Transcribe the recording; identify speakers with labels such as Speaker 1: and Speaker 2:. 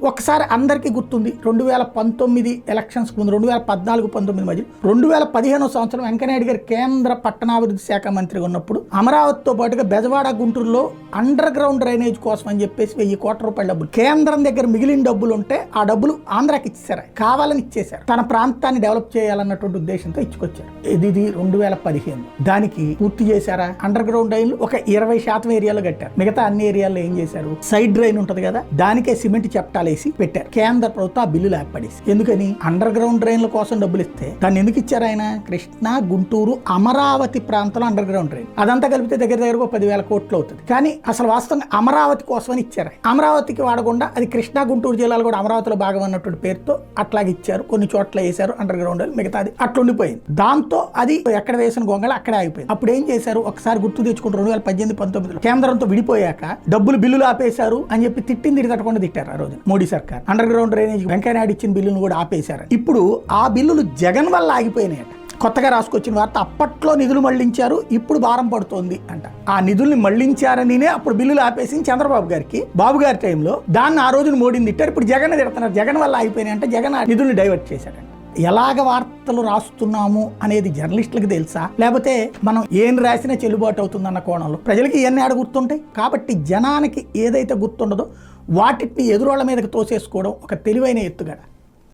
Speaker 1: ఒకసారి అందరికీ గుర్తుంది 2019 ఎలక్షన్స్ ముందు 2014-19 మధ్య 2015 సంవత్సరం వెంకయ్యనాయుడు గారు కేంద్ర పట్టణాభివృద్ధి శాఖ మంత్రిగా ఉన్నప్పుడు అమరావతితో పాటుగా బెజవాడ గుంటూరులో అండర్ గ్రౌండ్ డ్రైనేజ్ కోసం అని చెప్పేసి 1000 కోట్ల రూపాయల డబ్బులు కేంద్రం దగ్గర మిగిలిన డబ్బులు ఉంటే ఆ డబ్బులు ఆంధ్రాకి ఇచ్చేశారు, కావాలని ఇచ్చేశారు. తన ప్రాంతాన్ని డెవలప్ చేయాలన్నటువంటి ఉద్దేశంతో ఇచ్చుకొచ్చారు. ఇది 2015. దానికి పూర్తి చేశారా? అండర్ గ్రౌండ్ డ్రైన్లు ఒక 20% ఏరియాలో కట్టారు. మిగతా అన్ని ఏరియాల్లో ఏం చేశారు? సైడ్ డ్రైన్ ఉంటది కదా, దానికే సిమెంట్ చెప్టాలేసి పెట్టారు. కేంద్ర ప్రభుత్వం ఆ బిల్లు లేపడేసి. ఎందుకని? అండర్ గ్రౌండ్ డ్రైన్ల కోసం డబ్బులు ఇస్తే దాన్ని ఎందుకు ఇచ్చారు ఆయన? కృష్ణా, గుంటూరు, అమరావతి ప్రాంతంలో అండర్ గ్రౌండ్ డ్రైన్ అదంతా కలిపితే దగ్గర 10,000 కోట్లు అవుతుంది. కానీ అసలు వాస్తవంగా అమరావతి కోసమని ఇచ్చారు. అమరావతికి వాడకుండా అది కృష్ణా, గుంటూరు జిల్లాలు కూడా అమరావతిలో భాగం అన్నటువంటి పేరుతో అట్లాగే ఇచ్చారు. కొన్ని చోట్ల వేశారు అండర్ గ్రౌండ్, మిగతాది అట్లా ఉండిపోయింది. దాంతో అది ఎక్కడ వేసిన గొంగళ అక్కడే ఆగిపోయింది. అప్పుడు ఏం చేశారు? ఒకసారి గుర్తు తెచ్చుకుంటారు. 2018-19లో కేంద్రంతో విడిపోయాక బిల్లులు ఆపేశారు అని చెప్పి తిట్టింది తట్టకుండా తిట్టారు ఆ రోజు మోడీ సర్కార్. అండర్ గ్రౌండ్ డ్రైనేజ్ వెంకయ్యనాయుడు ఇచ్చిన బిల్లును కూడా ఆపేశారు. ఇప్పుడు ఆ బిల్లులు జగన్ వల్ల ఆగిపోయినాయట. కొత్తగా రాసుకొచ్చిన వార్త. అప్పట్లో నిధులు మళ్లించారు, ఇప్పుడు భారం పడుతోంది అంట. ఆ నిధుల్ని మళ్లించారనినే అప్పుడు బిల్లులు ఆపేసి చంద్రబాబు గారికి, బాబు గారి టైంలో దాన్ని ఆ రోజున మోడీని తిట్టారు. ఇప్పుడు జగన్ తిడుతున్నారు. జగన్ వల్ల ఆగిపోయినాయి అంటే జగన్ ఆ నిధుల్ని డైవర్ట్ చేశాడంట. ఎలాగ వార్తలు రాస్తున్నాము అనేది జర్నలిస్టులకు తెలుసా, లేకపోతే మనం ఏం రాసినా చెల్లుబాటు అవుతుందన్న కోణంలో ప్రజలకి ఇవన్నీ ఆడ గుర్తుంటాయి. కాబట్టి జనానికి ఏదైతే గుర్తుండదో వాటిని ఎదురోళ్ల మీదకి తోసేసుకోవడం ఒక తెలివైన ఎత్తుగడ.